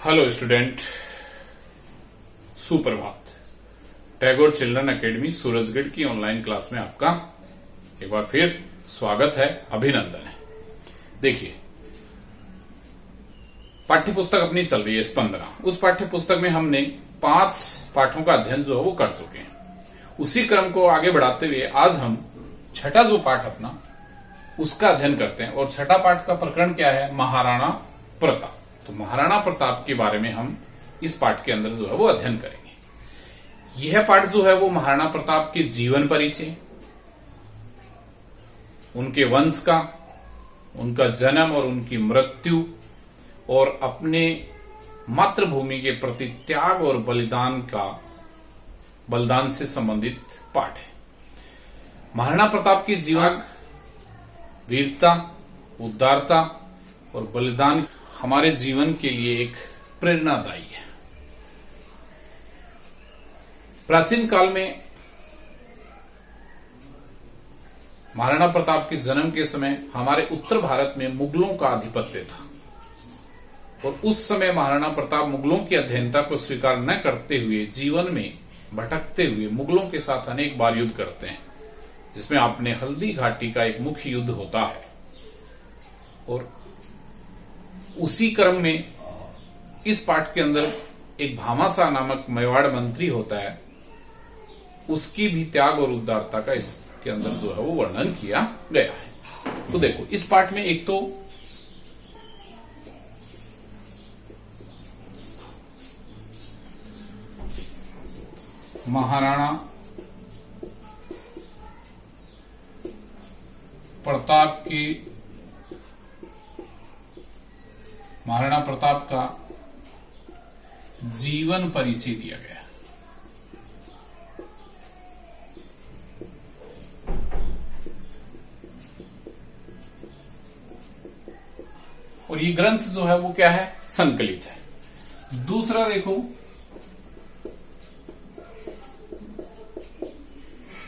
Hello student, सुप्रभात। Tagore children academy Surajgarh की online class में आपका एक बार फिर स्वागत है, अभिनंदन है। देखिए, पाठ्य पुस्तक अपनी चल रही है स्पंदना। उस पाठ्य पुस्तक में हमने 5 पाठों का अध्ययन जो है वो कर चुके हैं। उसी क्रम को आगे बढ़ाते हुए आज हम छठा जो पाठ अपना उसका अध्ययन करते हैं। और छठा पाठ का प्रकरण क्या है? महाराणा प्रताप। तो महाराणा प्रताप के बारे में हम इस पाठ के अंदर जो है वो अध्ययन करेंगे। यह पाठ जो है वो महाराणा प्रताप के जीवन परिचय, उनके वंश का, उनका जन्म और उनकी मृत्यु और अपने मातृभूमि के प्रति त्याग और बलिदान से संबंधित पाठ है। महाराणा प्रताप की जीवन, वीरता, उदारता और बलिदान हमारे जीवन के लिए एक प्रेरणादायी है। प्राचीन काल में महाराणा प्रताप के जन्म के समय हमारे उत्तर भारत में मुगलों का आधिपत्य था और उस समय महाराणा प्रताप मुगलों की अधीनता को स्वीकार न करते हुए जीवन में भटकते हुए मुगलों के साथ अनेक बार युद्ध करते हैं, जिसमें आपने हल्दी घाटी का एक मुख्य युद्ध होता है। और उसी क्रम में इस पाठ के अंदर एक भामाशाह नामक मेवाड़ मंत्री होता है, उसकी भी त्याग और उदारता का इसके अंदर जो है वो वर्णन किया गया है। तो देखो, इस पाठ में एक तो महाराणा प्रताप का जीवन परिचय दिया गया। और ये ग्रंथ जो है वो क्या है? संकलित है। दूसरा देखो,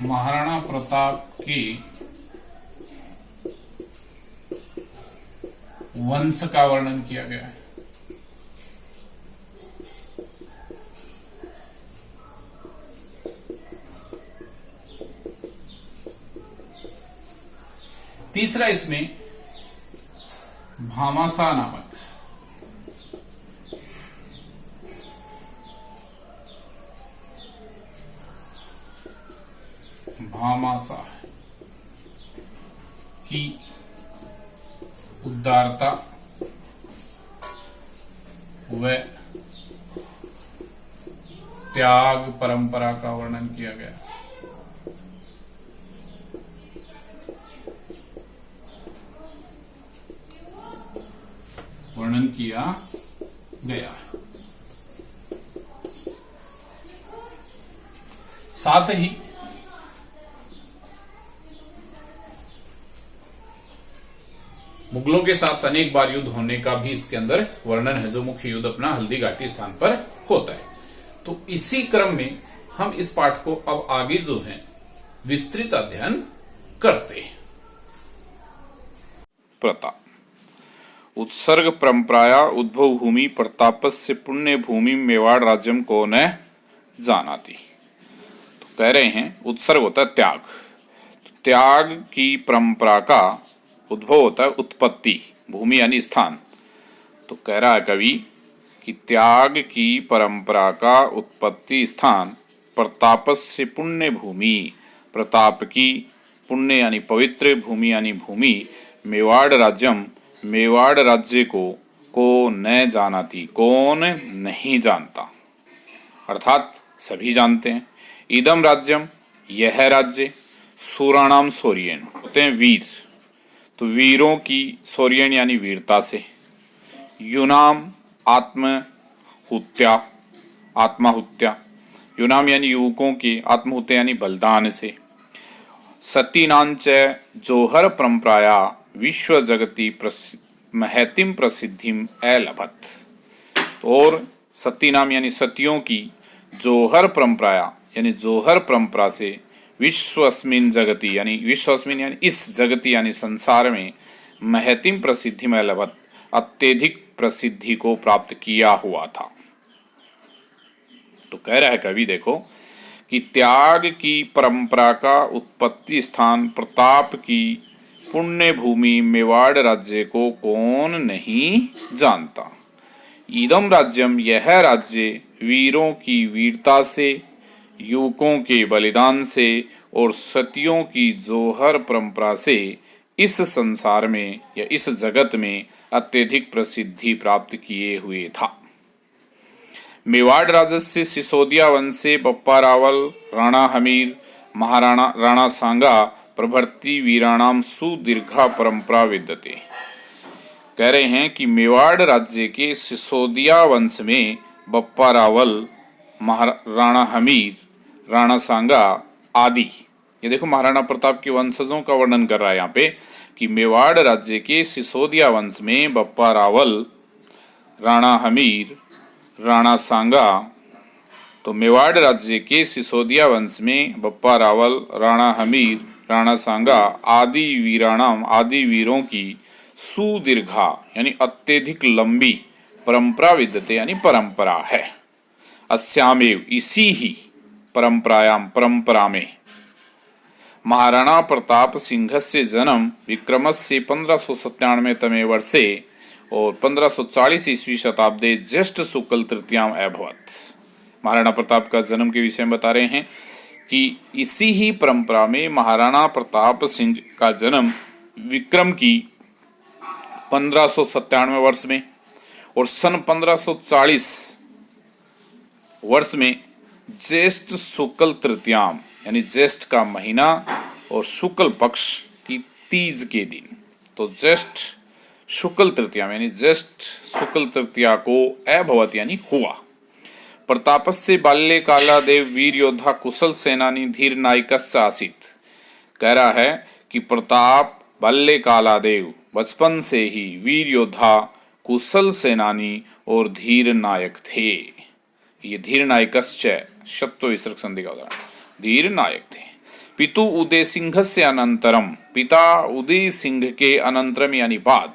महाराणा प्रताप के वंश का वर्णन किया गया है। तीसरा इसमें भामाशाह नामक की उदारता व त्याग परंपरा का वर्णन किया गया। साथ ही मुगलों के साथ अनेक बार युद्ध होने का भी इसके अंदर वर्णन है, जो मुख्य युद्ध अपना हल्दी घाटी स्थान पर होता है। तो इसी क्रम में हम इस पाठ को अब आगे जो है विस्तृत अध्ययन करते हैं। प्रताप उत्सर्ग परंपराया उद्भव भूमि प्रतापस्य पुण्य भूमि मेवाड़ राज्यम को न जानाति। तो कह रहे हैं उत्सर्ग होता है त्याग, तो त्याग की परंपरा का उद्भव होता है उत्पत्ति, भूमि यानी स्थान। तो कह रहा है कवि कि त्याग की परंपरा का उत्पत्ति स्थान प्रतापस्य पुण्य भूमि, प्रताप की पुण्य यानी पवित्र भूमि यानी भूमि मेवाड़ राज्यम, मेवाड़ राज्य को न जानाती, कौन नहीं जानता, अर्थात सभी जानते हैं। इदम राज्यम, यह राज्य, सूराणाम सौर्येण होते हैं वीर, तो वीरों की सौर्येण यानी वीरता से, यूनाम आत्महुत्या, यूनाम यानी युवकों के, आत्महुत्या यानी बलिदान से, सतीनांच जोहर परंपराया विश्व जगति महतिम प्रसिद्धिम अलभत। और सती नाम यानी सतियों की, जोहर परंपराया यानी जोहर परंपरा से, विश्वस्मिन जगति यानी विश्वस्मिन यानी इस जगति यानी संसार में, महतिम प्रसिद्धि में लभत अत्यधिक प्रसिद्धि को प्राप्त किया हुआ था। तो कह रहा है कवि देखो कि त्याग की परंपरा का उत्पत्ति स्थान प्रताप की पुण्य भूमि मेवाड़ राज्य को कौन नहीं जानता। इदम राज्यम, यह राज्य वीरों की वीरता से, युवकों के बलिदान से और सतियों की जोहर परंपरा से इस संसार में या इस जगत में अत्यधिक प्रसिद्धि प्राप्त किए हुए था। मेवाड़ राजस्य सिसोदिया वंश से बप्पा रावल, राणा हमीर, महाराणा राणा सांगा प्रभृति वीराणाम सुदीर्घा परंपरा विद्यते। कह रहे हैं कि मेवाड़ राज्य के सिसोदिया वंश में बप्पा रावल, राणा हमीर, राणा सांगा आदि, ये देखो महाराणा प्रताप के वंशजों का वर्णन कर रहा है यहाँ पे कि मेवाड़ राज्य के सिसोदिया वंश में बप्पा रावल, राणा हमीर, राणा सांगा। तो मेवाड़ राज्य के सिसोदिया वंश में बप्पा रावल, राणा हमीर, राणा सांगा आदि वीराणाम, आदि वीरों की सुदीर्घा यानी अत्यधिक लंबी परंपरा विद्यते यानी परंपरा है। अस्यामेव, इसी ही परंपरायाम, परंपरा में महाराणा प्रताप सिंह से जन्म विक्रमस्य 1597 तमे वर्षे और 1540 ईस्वी शताब्दे ज्येष्ठ शुक्ल तृतीयाम अभवत। महाराणा प्रताप का जन्म के विषय में बता रहे हैं कि इसी ही परंपरा में महाराणा प्रताप सिंह का जन्म विक्रम की 1597 वर्ष में और सन 1540 वर्ष में ज्येष्ठ शुक्ल तृतीयाम यानी ज्येष्ठ का महीना और शुक्ल पक्ष की तीज के दिन, तो ज्येष्ठ शुक्ल तृतीयाम यानी ज्येष्ठ शुक्ल तृतीया को अभवत यानी हुआ। प्रतापस्य बाल्ये कालादेव वीर योद्धा कुशल सेनानी धीर नायकस्य आसीत्। कह रहा है कि प्रताप बाल्ये कालादेव बचपन से ही वीर योद्धा, कुशल सेनानी और धीर नायक थे। ये धीर नायकस्य शत्व विसर्ग संधि का उदाहरण, धीर नायक थे। पितु उदय सिंह से अनंतरम, पिता उदय सिंह के अनंतरम यानी बाद,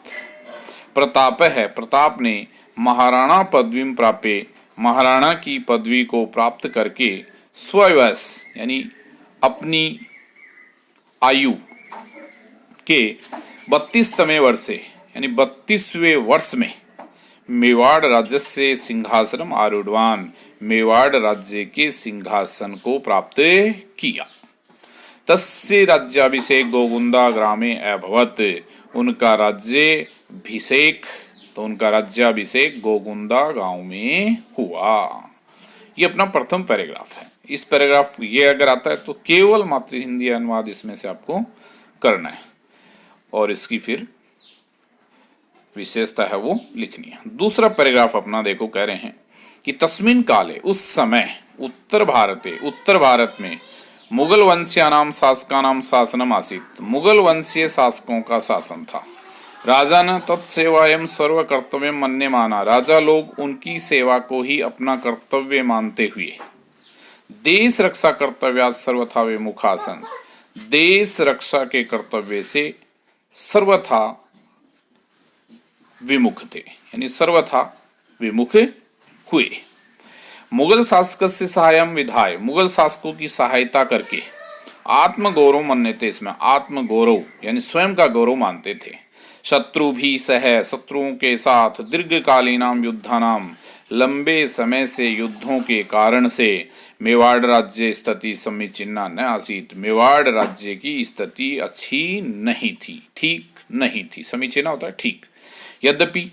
प्रताप है, प्रताप ने महाराणा पदवी प्राप्य, महाराणा की पदवी को प्राप्त करके स्वयवस यानी अपनी आयु के 32वें वर्षे यानी 32वें वर्ष में मेवाड़ राज्य से सिंहासन आरूढ़वान, मेवाड़ राज्य के सिंहासन को प्राप्त किया। तस्य राज्याभिषेक गोगुंदा ग्रामे अभवत, उनका राज्याभिषेक, तो उनका राज्याभिषेक गोगुंदा गांव में हुआ। ये अपना प्रथम पैराग्राफ है। इस पैराग्राफ ये अगर आता है तो केवल मात्र हिंदी अनुवाद इसमें से आपको करना है और इसकी फिर विशेषता है वो लिखनी है। दूसरा पैराग्राफ अपना देखो, कह रहे हैं कि तस्मिन् काले, उस समय उत्तर भारत में मुगल वंशीयानाम शासकानाम शासनम आसीत्, मुगल वंशीय शासकों का शासन था। राजा ने तत्सेवायम सर्व कर्तव्य मन्य माना, राजा लोग उनकी सेवा को ही अपना कर्तव्य मानते हुए देश रक्षा कर्तव्य सर्वथा विमुखासन, देश रक्षा के कर्तव्य से सर्वथा विमुख थे यानी सर्वथा विमुख हुए। मुगल शासक से सहायम विधाय, मुगल शासकों की सहायता करके आत्मगौरव मानते, इसमें आत्मगौरव यानी स्वयं का गौरव मानते थे। शत्रु भी सह, शत्रुओं के साथ दीर्घकालीनाम युद्धानाम, लंबे समय से युद्धों के कारण से मेवाड़ राज्य स्थिति समीचीना न आसीत, मेवाड़ राज्य की स्थिति अच्छी नहीं थी, ठीक नहीं थी। समीचीना होता है ठीक। यद्यपि,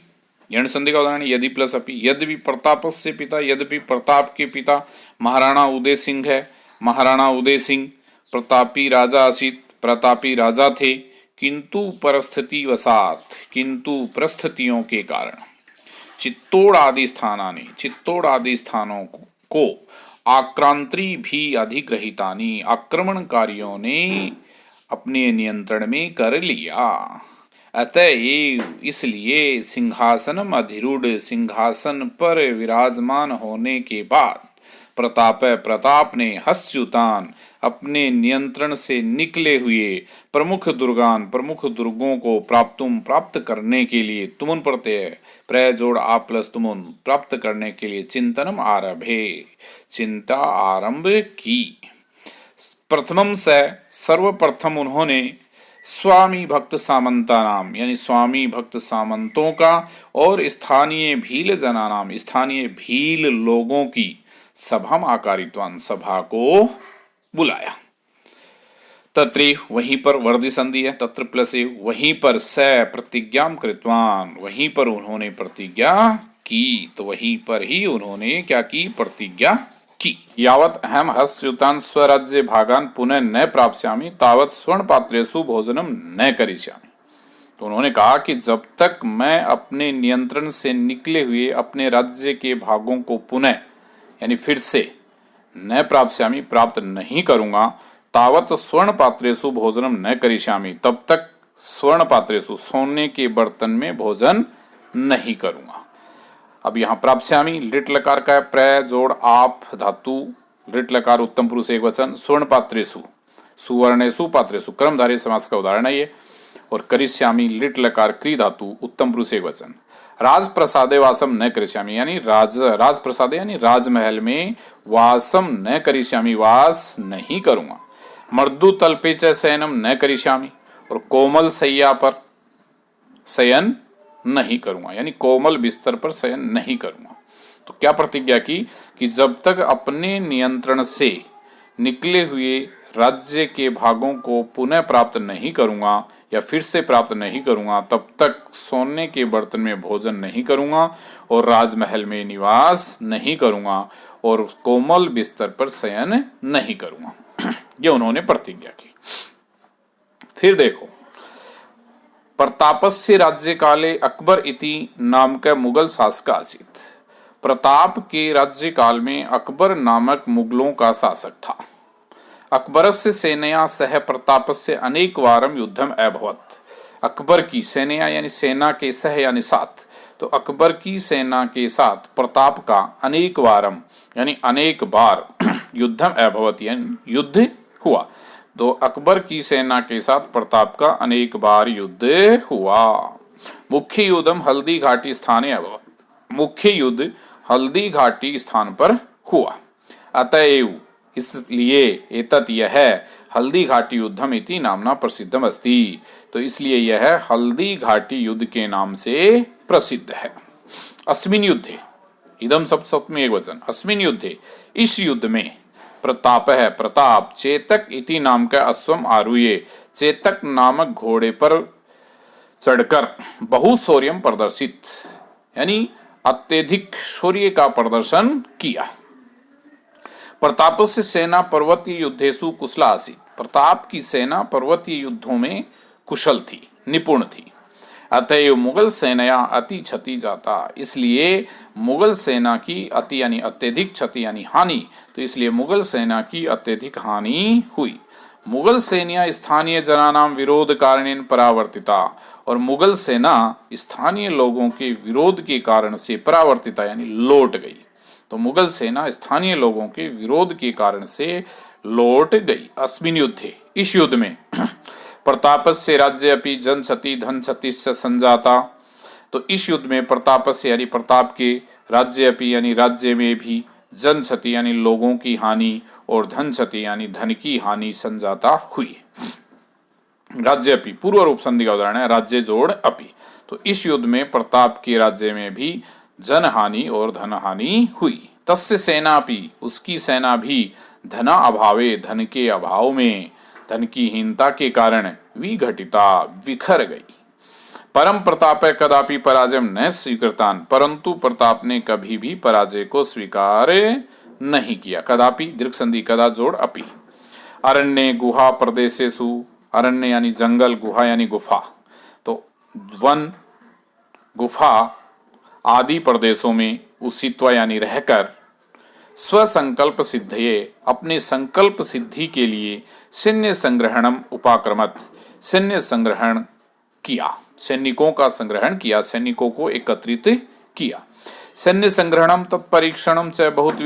यण संधि का उदाहरण यदि प्लस अपि, यद्यपि प्रतापस्य पिता, यद्यपि प्रताप के पिता महाराणा उदय सिंह है, महाराणा उदय सिंह प्रतापी राजा आसीत, प्रतापी राजा थे, किंतु परिस्थिति वसात, किंतु परिस्थितियों के कारण चित्तौड़ आदि स्थानानि, चित्तौड़ आदि स्थानों को आक्रांत्री भी अधिग्रहितानि, आक्रमणकारियों ने अपने नियंत्रण में कर लिया। अतएव इसलिए सिंहासनम अधिरूढ़, सिंहासन पर विराजमान होने के बाद प्रताप ने हस्युतान अपने नियंत्रण से निकले हुए प्रमुख दुर्गों को प्राप्त करने के लिए तुमुन प्रत्यय प्रय जोड़ आ प्लस तुमुन प्राप्त करने के लिए चिंतनम आरभे चिंता आरंभ की। प्रथमम से सर्वप्रथम उन्होंने स्वामी भक्त सामंता नाम यानी स्वामी भक्त सामंतों का और स्थानीय भील जना नाम स्थानीय भील लोगों की सभा आकारित्वान सभा को बुलाया। तत्री वहीं पर वर्धि संधि है, तत्र प्लस वहीं पर स प्रतिज्ञाम कृतवान वहीं पर उन्होंने प्रतिज्ञा की, तो वहीं पर ही उन्होंने क्या की, प्रतिज्ञा की। यावत अहम हस्युतान स्वराज्य भागान पुनः न प्राप्स्यामि तावत स्वर्ण पात्रेषु भोजनम न करिष्यामि। तो उन्होंने कहा कि जब तक मैं अपने नियंत्रण से निकले हुए अपने राज्य के भागों को पुनः यानी फिर से न प्राप्स्यामि प्राप्त नहीं करूंगा, तावत स्वर्ण पात्रेषु भोजनम न करिष्यामि तब तक स्वर्ण पात्रेषु सोने के बर्तन में भोजन नहीं करूंगा। अब यहाँ प्राप्स्यामि लिट लकार का प्रय जोड़ आप धातु लिट लकार उत्तम पुरुष एक वचन स्वर्ण पात्रेषु सुवर्णेषु पात्रेषु कर्मधारय समास का उदाहरण है ये। और करिष्यामि लिट लकार क्री धातु उत्तम पुरुष एक वचन राज प्रसादे वासम न करिष्यामि यानी राज प्रसादे यानी राजमहल में वासम न करिष्यामि वास नहीं करूंगा। मर्दु तल्पे च शयनम न करिष्यामि और कोमल सैया पर शयन नहीं करूंगा यानी कोमल बिस्तर पर शयन नहीं करूंगा। तो क्या प्रतिज्ञा की कि जब तक अपने नियंत्रण से निकले हुए राज्य के भागों को पुनः प्राप्त नहीं करूंगा या फिर से प्राप्त नहीं करूंगा तब तक सोने के बर्तन में भोजन नहीं करूंगा और राजमहल में निवास नहीं करूंगा और कोमल बिस्तर पर शयन नहीं करूंगा। ये उन्होंने प्रतिज्ञा की। फिर देखो, प्रतापस्य राज्य काले अकबर इति नाम का मुगल शासक आसीत। प्रताप के राज्य काल में अकबर नामक मुगलों का शासक था। अकबरस्य सेनया सह प्रतापस्य अनेक वारम युद्धम अभवत्। अकबर की सेनया यानी सेना के सह यानी साथ, तो अकबर की सेना के साथ प्रताप का अनेक वारम यानी अनेक बार युद्धम अभवत् यानी युद्ध हुआ। तो अकबर की सेना के साथ प्रताप का अनेक बार युद्ध हुआ। मुख्य युद्धम हल्दी घाटी स्थाने अभवत्। मुख्य युद्ध हल्दी घाटी स्थान पर हुआ। अतएव इसलिए एतत् यह हल्दी घाटी युद्धम इति नामना प्रसिद्धम अस्ति। तो इसलिए यह हल्दी घाटी युद्ध के नाम से प्रसिद्ध है। अस्मिन् युद्धे इदम सप्तमी एक वचन अस्मिन् युद्धे इस युद्ध में प्रताप है प्रताप चेतक इति नाम का अश्वम आरुह्य चेतक नामक घोड़े पर चढ़कर बहुशौर्यम प्रदर्शित यानी अत्यधिक शौर्य का प्रदर्शन किया। प्रतापस्य सेना पर्वतीय युद्धेषु कुशला आसीत्। प्रताप की सेना पर्वतीय युद्धों में कुशल थी, निपुण थी। अतएव मुगल सेना अति क्षति जाता, इसलिए मुगल सेना की अति यानी अत्यधिक क्षति यानी हानि, तो इसलिए मुगल सेना की अत्यधिक हानि हुई। मुगल सेना स्थानीय जनानाम विरोध कारणेन परावर्तिता और मुगल सेना स्थानीय लोगों के विरोध के कारण से परावर्तिता यानी लौट गई। तो मुगल सेना स्थानीय लोगों के विरोध के कारण से लौट गई। अस्मिन् युद्धे इस युद्ध में प्रतापस्य राज्य अपि जन क्षति धन क्षति से संजाता। तो इस युद्ध में प्रतापस्य यानी प्रताप के राज्य अपि यानी राज्य में भी जन क्षति यानी लोगों की हानि और धन क्षति यानी धन की हानि संजाता हुई। राज्य अपि पूर्व रूप संधि का उदाहरण है राज्य जोड़ अपि। तो इस युद्ध में प्रताप के राज्य में भी जन हानि और धन हानि हुई। तस्य सेना अपि उसकी सेना भी धना अभावे धन के अभाव में धन की हीनता के कारण विघटिता विखर गई। परम प्रताप कदापि पराजय न स्वीकृतान परंतु प्रताप ने कभी भी पराजय को स्वीकार नहीं किया। कदापि दीर्घ संधि कदा जोड़ अपि। अरण्य गुहा प्रदेशेषु अरण्य यानी जंगल गुहा यानी गुफा, तो वन गुफा आदि प्रदेशों में उसित्वा यानी रहकर स्वसंकल्प सिद्धये अपने संकल्प सिद्धि के लिए सैन्य संग्रहणम उपाक्रमत सैन्य संग्रहण किया, सैनिकों का संग्रहण किया, सैनिकों को एकत्रित किया। सैन्य संग्रहणम तत्परीक्षणम च बहुत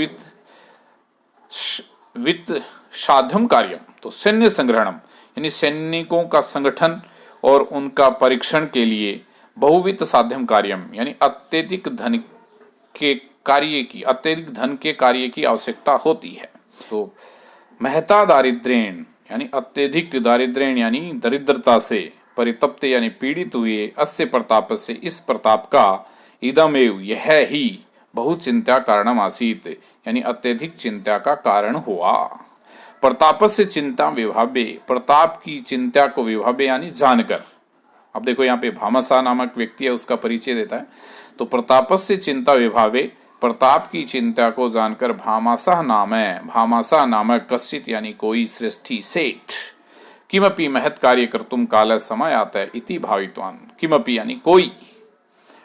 वित्त साध्यम कार्यम, तो सैन्य संग्रहणम यानी सैनिकों का संगठन और उनका परीक्षण के लिए बहुविध साध्यम कार्यम यानी अत्यधिक धन के कार्य की आवश्यकता होती है। तो महता दारिद्र्येण यानी अत्यधिक दारिद्र्येण यानी दरिद्रता से परितप्त यानी पीड़ित हुए अस्य प्रताप से इस प्रताप का इदमेव यह ही बहु चिंता कारणम आसीत यानी अत्यधिक चिंता का कारण हुआ। प्रताप से चिंता विभाव्य, प्रताप की चिंता को विभाव्य यानी जानकर। अब देखो यहाँ पे भामासा नामक व्यक्ति है, उसका परिचय देता है। तो प्रताप से चिंता विभाव्य, प्रताप की चिंता को जानकर भामासा नामक कश्चित यानी कोई श्रेष्ठी सेठ किमपि महत् कार्य कर्तुम काल समय आता है इति भावित्वान, किमपि यानी कोई,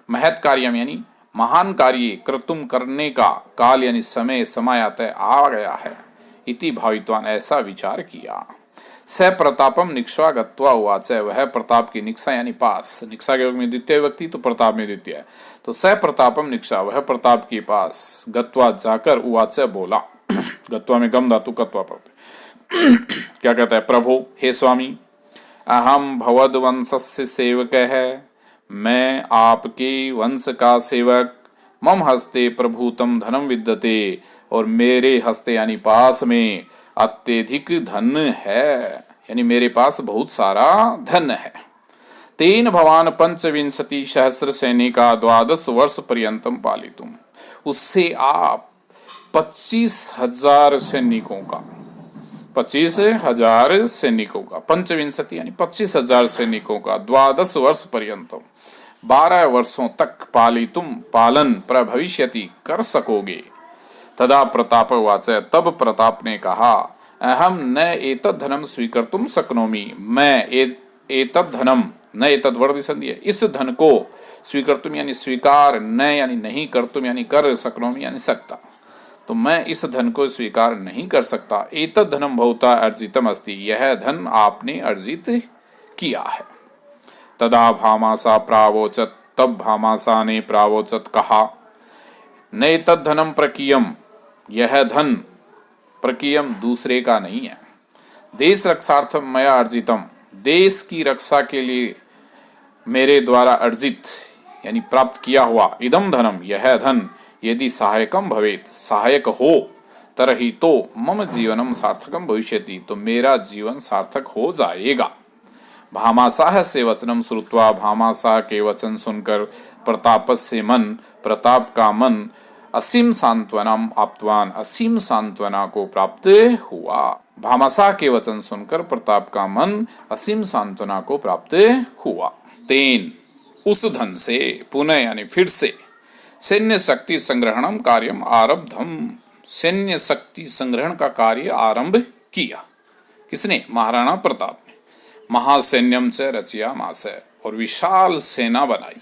महत् कार्यम यानी महान कार्य, कर्तुम करने का, काल यानी समय आता है आ गया है, इति भावित्वान ऐसा विचार किया। स प्रतापम निक्षा गत्वा उवाच, वह प्रताप की निक्षा यानी पास, निक्षा के योग में द्वितीय व्यक्ति तो प्रताप में द्वितीय है, तो स प्रतापम निक्षा वह प्रताप के पास गत्वा जाकर उवाच बोला गत्वा में गम धातु कत्वा पड़ते क्या कहता है, प्रभु हे स्वामी, अहम भवद वंशस्य सेवक है, मैं आपके वंश का सेवक, मम हस्ते प्रभुतम धनम विद्यते, और मेरे हस्ते यानी पास में अत्यधिक धन है, यानी मेरे पास बहुत सारा धन है। तेन भवान 25 सहस्र सैनिका 12 वर्ष पर्यंतम पालितुम, उससे आप 25,000 सैनिकों का 25 यानी 25,000 सैनिकों का 12 वर्ष पर्यंतम 12 वर्षों तक पालन प्रभविष्यति कर सकोगे। तदा प्रताप वाच, तब प्रताप ने कहा, अहम न एतद् धनम स्वीकर्तुम शक्नोमि, मैं एतद् धनम न एतद् वर्धि संधि है, इस धन को स्वीकर्तुम यानी स्वीकार, न यानी नहीं, कर्तुम यानी कर, शक्नोमि यानी सकता, तो मैं इस धन को स्वीकार नहीं कर सकता। एतद् धनम भवता अर्जितम अस्ति, यह धन आपने अर्जित किया है। तदा भामासा प्रावोचत, तब भामासा ने प्रावोचत कहा, नैतद् धनम प्रकीयम, यह धन प्रकीयम दूसरे का नहीं है, देश रक्षार्थम मया अर्जितम, देश की रक्षा के लिए मेरे द्वारा अर्जित यानी प्राप्त किया हुआ, इदम धनम यह धन, यदि सहायकम भवेत सहायक हो, तरहि तो मम जीवनम सार्थकम भविष्यति, तो मेरा जीवन सार्थक हो जाएगा। भामासाह से वचनम श्रुत्वा, भामासा के वचन सुनकर प्रतापस्य मन, प्रताप का मन असीम सांत्वनम आप्तवान, असीम सांत्वना को प्राप्त हुआ। भामासा के वचन सुनकर प्रताप का मन असीम सांत्वना को प्राप्त हुआ। तेन उस धन से, पुनः यानी फिर से, सैन्य शक्ति संग्रहणम कार्यम आरब्धम, सैन्य शक्ति संग्रहण का कार्य आरंभ किया। किसने? महाराणा प्रताप ने। महासैन्यम च रचयामास, और विशाल सेना बनाई।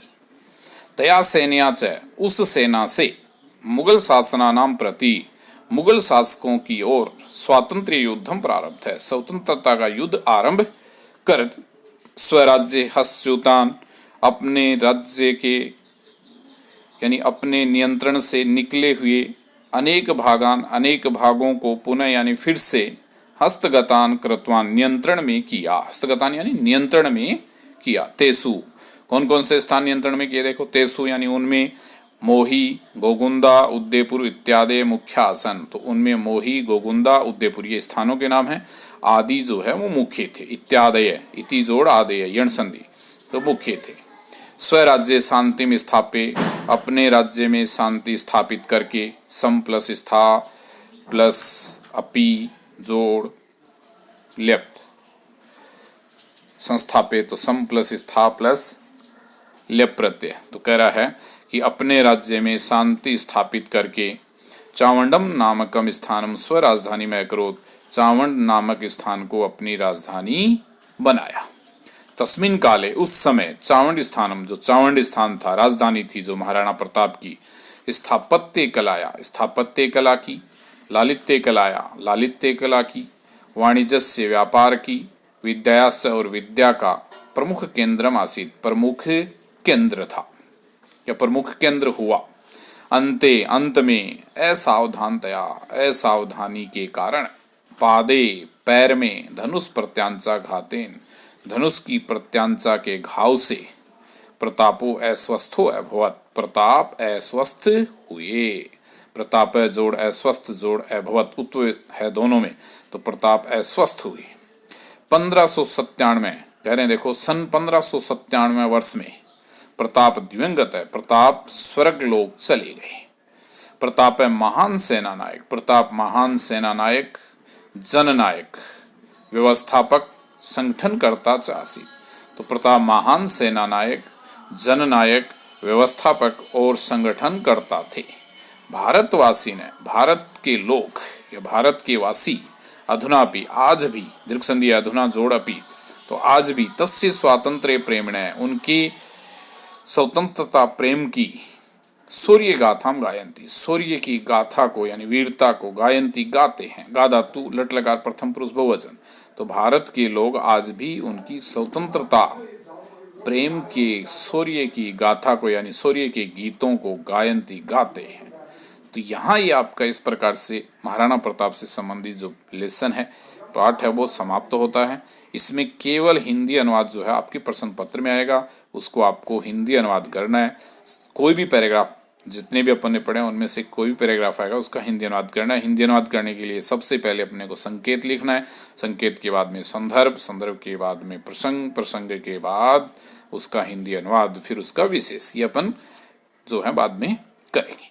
तया सैन्या च, उस सेना से, मुगल शासनानाम प्रति, मुगल शासकों की ओर स्वातंत्र्य युद्धम प्रारब्ध है, स्वतंत्रता का युद्ध आरंभ कर, स्वराज्य हस्युतान, अपने राज्य के यानी अपने नियंत्रण से निकले हुए अनेक भागों को पुनः यानी फिर से हस्तगतान कृतवान, नियंत्रण में किया। हस्तगतान यानी नियंत्रण में किया। तेसु, कौन कौन से स्थान नियंत्रण में किए? देखो, तेसु यानी उनमें मोही, गोगुंदा, उदयपुर इत्यादि मुख्य आसन, तो उनमें मोही, गोगुंदा, उदयपुर ये स्थानों के नाम हैं। आदि जो है वो मुख्य थे। इत्यादय, इति जोड़ आदय यण संधि, तो मुख्य थे। स्वराज्य शांति में स्थापे, अपने राज्य में शांति स्थापित करके, सम प्लस स्था प्लस अपि जोड़ लेप संस्थापे, तो सम प्लस स्था प्लस लेप प्रत्यय, तो कह रहा है कि अपने राज्य में शांति स्थापित करके, चावंडम नामकम स्थानम स्व राजधानी में करोत, चावंड नामक स्थान को अपनी राजधानी बनाया। तस्मिन काले, उस समय, चावंड स्थानम, जो चावंड स्थान था, राजधानी थी जो महाराणा प्रताप की, स्थापत्य कलाया, स्थापत्य कला की, लालित्य कलाया, लालित्य कला की, वाणिज्य व्यापार की, विद्यास्य और विद्या का प्रमुख केंद्र आसीत, प्रमुख केंद्र था या प्रमुख केंद्र हुआ। अंत में असावधानतया, असावधानी के कारण, पादे पैर में धनुष प्रत्यांचा घातेन, धनुष की प्रत्यांचा के घाव से प्रतापो अस्वस्थो अभवत, प्रताप अस्वस्थ हुए। प्रताप जोड़ अस्वस्थ जोड़ अभवत उत्व है दोनों में, तो प्रताप अस्वस्थ हुए। 1597 कह रहे हैं, देखो सन 1597 वर्ष में प्रताप दिवंगत है, प्रताप स्वर्ग लोक चले गए। प्रताप है महान सेना नायक, प्रताप महान सेना नायक, जननायक, व्यवस्थापक, संगठनकर्ता चासी। तो प्रताप महान सेना नायक, जननायक, व्यवस्थापक और संगठनकर्ता थे। भारतवासी ने, भारत के लोग या भारत के वासी अधुनापि आज भी, दीर्घ संधि अधुना जोड़ अपि, तो आज भी तस्य स्वातंत्र्य प्रेमणे, उनकी स्वतंत्रता प्रेम की शौर्य गाथाम गायंती, शौर्य की गाथा को यानी वीरता को गायंती गाते हैं। गा धातु लट लकार प्रथम पुरुष बहुवचन। तो भारत के लोग आज भी उनकी स्वतंत्रता प्रेम के शौर्य की गाथा को यानी शौर्य के गीतों को गायंती गाते हैं। तो यहाँ ये आपका इस प्रकार से महाराणा प्रताप से संबंधित जो लेसन है, पाठ है, वो समाप्त होता है। इसमें केवल हिंदी अनुवाद जो है आपके प्रश्न पत्र में आएगा, उसको आपको हिंदी अनुवाद करना है। कोई भी पैराग्राफ, जितने भी अपन ने पढ़े उनमें से कोई भी पैराग्राफ आएगा उसका हिंदी अनुवाद करना है। हिंदी अनुवाद करने के लिए सबसे पहले अपने को संकेत लिखना है, संकेत के बाद में संदर्भ, संदर्भ के बाद में प्रसंग, प्रसंग के बाद उसका हिंदी अनुवाद, फिर उसका विशेष। ये अपन जो है बाद में करेंगे।